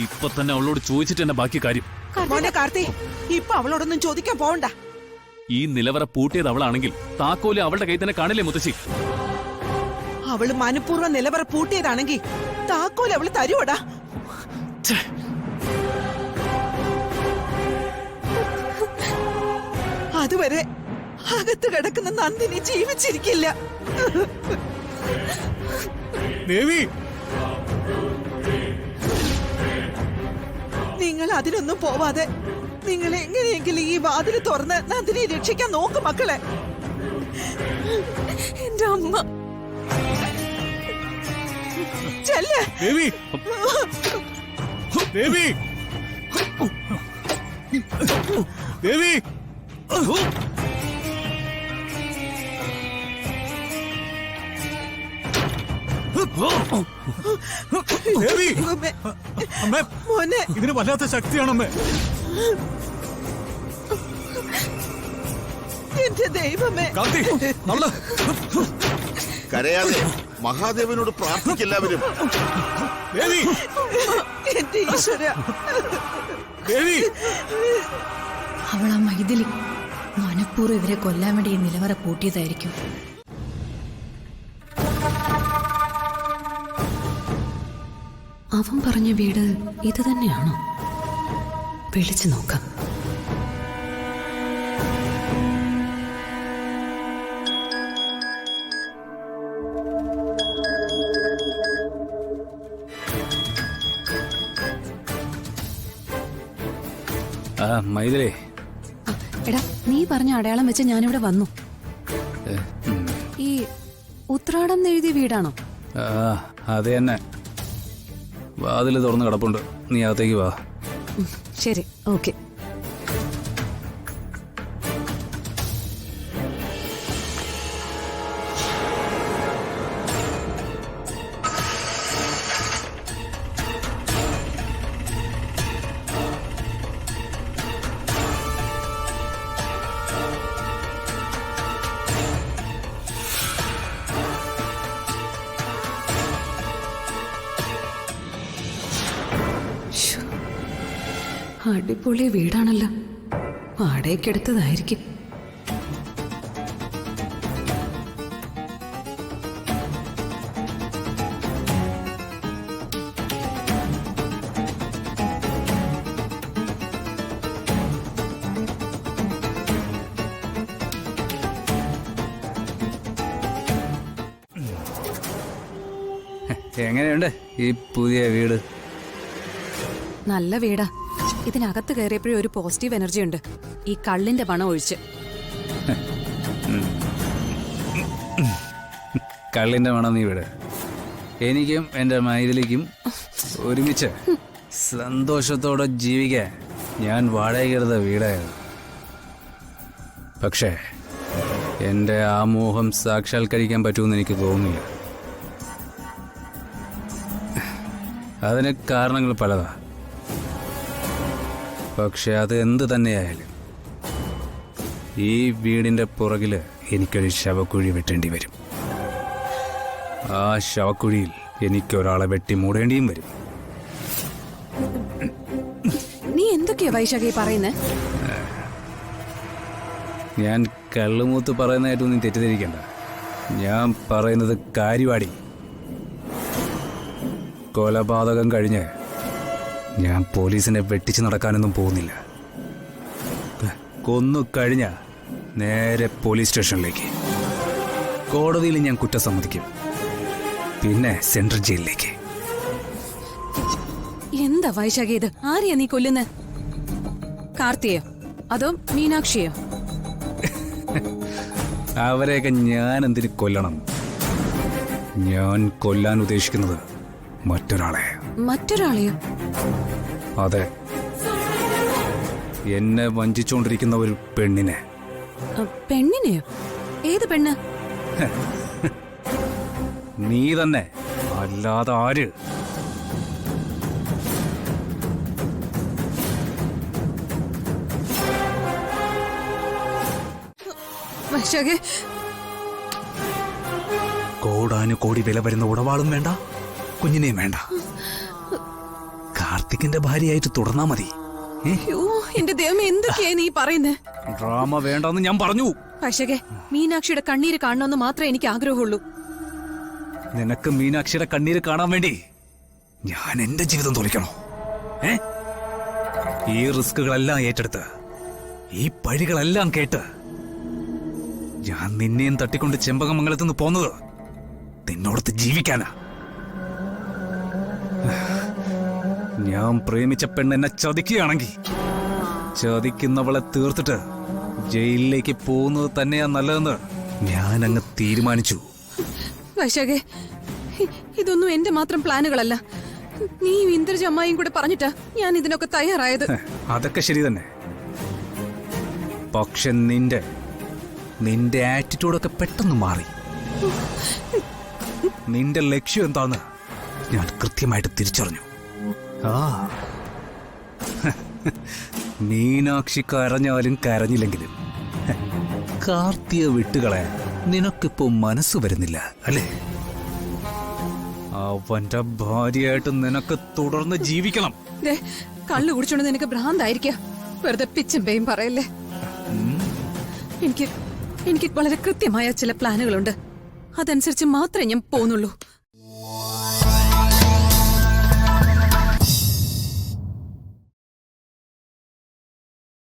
ഇപ്പൊ തന്നെ അവളോട് ചോദിച്ചിട്ട് തന്നെ ബാക്കി കാര്യം. മോനെ കാർത്തി, ഇപ്പൊ അവളോടൊന്നും ചോദിക്കാൻ പോവണ്ട. ഈ നിലവറ പൂട്ടിയത് അവളാണെങ്കിൽ താക്കോല് അവളുടെ കയ്യിൽ തന്നെ കാണില്ലേ മുത്തശ്ശി? അവള് മനഃപൂർവ്വം നിലവറ പൂട്ടിയതാണെങ്കിൽ താക്കോൽ അവള് തരുവടാ. അതുവരെ അകത്ത് കിടക്കുന്ന നന്ദിനി ജീവിച്ചിരിക്കില്ല. ദേവി, നിങ്ങൾ അതിനൊന്നും പോവാതെ നിങ്ങൾ എങ്ങനെയെങ്കിലും ഈ വാതിൽ തുറന്ന് നന്ദിനിയെ രക്ഷിക്കാൻ നോക്ക് മക്കളെ. എന്റെ അമ്മ ചെല്ല്. ദേവി, ദേവി, ദേവി, ദേവി, അമ്മേ, മോനെ, ഇതിന് വല്ലാത്ത ശക്തിയാണമ്മേ. എന്റെ ദൈവമേ. കാർത്തി, നമ്മള് കരയാതെ മഹാദേവനോട് പ്രാർത്ഥിക്കെല്ലാവരും. ദേവി, എന്റെ ഈശ്വര. ദേവി, അവളാ മൈഥിലി മനഃപൂർവ്വം ഇവരെ കൊല്ലാൻ വേണ്ടി ഈ നിലവറ പൂട്ടിയതായിരിക്കും. അവൻ പറഞ്ഞ വീട് ഇത് തന്നെയാണോ? വിളിച്ചു നോക്കാം. മൈഥിലേ, എടാ, നീ പറഞ്ഞ അടയാളം വെച്ച് ഞാനിവിടെ വന്നു. ഈ ഉത്രാടം എഴുതിയ വീടാണോ? അത് തന്നെ. വാതില് തുറന്ന് കിടപ്പുണ്ട്, നീ അകത്തേക്ക് വാ. ശരി, ഓക്കെ. അടിപൊളി വീടാണല്ലോ. വാടകയ്ക്കെടുത്തതായിരിക്കും. എങ്ങനെയുണ്ട് ഈ പുതിയ വീട്? നല്ല വീടാ. ഇതിനകത്ത് കയറിയപ്പോഴും ഒരു പോസിറ്റീവ് എനർജി ഉണ്ട്, ഈ കള്ളിന്റെ പണം ഒഴിച്ച്. കള്ളിന്റെ മണം നീ വിട്. എനിക്കും എന്റെ മൈഥിലിക്കും ഒരുമിച്ച് സന്തോഷത്തോടെ ജീവിക്കാൻ ഞാൻ വാടകയ്ക്കെടുത്ത വീടായിരുന്നു. പക്ഷേ എന്റെ ആ മോഹം സാക്ഷാത്കരിക്കാൻ പറ്റുമെന്ന് എനിക്ക് തോന്നുന്നില്ല. അതിന് കാരണങ്ങൾ പലതാ. പക്ഷെ അത് എന്ത് തന്നെയായാലും ഈ വീടിന്റെ പുറകില് എനിക്കൊരു ശവക്കുഴി വെട്ടേണ്ടി വരും. ആ ശവക്കുഴിയിൽ എനിക്കൊരാളെ വെട്ടി മൂടേണ്ടിയും വരും. നീ എന്തൊക്കെയാ വൈശാഖി പറയുന്നേ? ഞാൻ കള്ളുമൂത്ത് പറയുന്നതായിട്ട് നീ തെറ്റിദ്ധരിക്കണ്ട. ഞാൻ പറയുന്നത് കാര്യവാടി. കൊലപാതകം കഴിഞ്ഞ് ഞാൻ പോലീസിനെ വെട്ടിച്ച് നടക്കാനൊന്നും പോകുന്നില്ല. കൊന്നു കഴിഞ്ഞ നേരെ പോലീസ് സ്റ്റേഷനിലേക്ക്, കോടതിയിൽ ഞാൻ കുറ്റം സമ്മതിക്കും, പിന്നെ സെൻട്രൽ ജയിലിലേക്ക്. എന്താ വൈശാഖി ഇത്? ആരെയാ നീ കൊല്ലുന്നേ? കാർത്തിയോ അതോ മീനാക്ഷിയോ? അവരെയൊക്കെ ഞാൻ എന്തിനു കൊല്ലണം? ഞാൻ കൊല്ലാൻ ഉദ്ദേശിക്കുന്നത് മറ്റൊരാളെ. മറ്റൊരാളെയോ? അതെ, എന്നെ വഞ്ചിച്ചുകൊണ്ടിരിക്കുന്ന ഒരു പെണ്ണിനെ. പെണ്ണിനെയോ? ഏത് പെണ്ണ്? നീ തന്നെ, അല്ലാതെ ആര്? വൈശാഖി, കോടാനുകോടി വില വരുന്ന ഉടവാളും വേണ്ട, കുഞ്ഞിനെയും വേണ്ട. കാർത്തി കാർത്തിക്കിന്റെ ഭാര്യയായിട്ട് തുടർന്നാ മതി. അയ്യോ എന്റെ ദൈവം എന്തൊക്കെയാ നീ പറയുന്നേ? ഡ്രാമ വേണ്ടെന്ന് ഞാൻ പറഞ്ഞു. പക്ഷേ മീനാക്ഷിയുടെ കണ്ണീര് കാണണമെന്ന് മാത്രമേ എനിക്ക് ആഗ്രഹമുള്ളൂ. നിനക്ക് മീനാക്ഷിയുടെ കണ്ണീര് കാണാൻ വേണ്ടി ഞാൻ എന്റെ ജീവിതം തോലിക്കണോ? ഈ റിസ്കുകളെല്ലാം ഏറ്റെടുത്ത് ഈ പഴികളെല്ലാം കേട്ട് ഞാൻ നിന്നെയും തട്ടിക്കൊണ്ട് ചെമ്പകമംഗലത്ത് നിന്ന് പോന്നത് നിന്നോടത്ത് ജീവിക്കാനാ. ഞാൻ പ്രേമിച്ച പെണ്ണെന്നെ ചതിക്കുകയാണെങ്കിൽ ചതിക്കുന്നവളെ തീർത്തിട്ട് ജയിലിലേക്ക് പോകുന്നത് തന്നെയാ നല്ലതെന്ന് ഞാൻ അങ്ങ് തീരുമാനിച്ചു. വൈശാഖേ, ഇതൊന്നും എന്റെ മാത്രം പ്ലാനുകളല്ല. നീ ഇന്ദ്രജ അമ്മായിയും കൂടെ പറഞ്ഞിട്ടാ ഞാൻ ഇതിനൊക്കെ തയ്യാറായത്. അതൊക്കെ ശരി തന്നെ. പക്ഷെ നിന്റെ ആറ്റിറ്റ്യൂഡൊക്കെ പെട്ടെന്ന് മാറി. നിന്റെ ലക്ഷ്യം എന്താന്ന് ഞാൻ കൃത്യമായിട്ട് തിരിച്ചറിഞ്ഞു. മീനാക്ഷി കരഞ്ഞാലും കരഞ്ഞില്ലെങ്കിലും കാർത്തിയെ വിട്ടുകളെ നിനക്കിപ്പോ മനസ്സ് വരുന്നില്ല അല്ലേ? അവന്റെ ഭാര്യയായിട്ട് നിനക്ക് തുടർന്ന് ജീവിക്കണം. കള്ളു കുടിച്ചോണ്ട് നിനക്ക് ഭ്രാന്തായിരിക്കാം. വെറുതെ പിച്ചും പേയും പറയല്ലേ. എനിക്ക് വളരെ കൃത്യമായ ചില പ്ലാനുകളുണ്ട്. അതനുസരിച്ച് മാത്രമേ ഞാൻ പോകുന്നുള്ളൂ.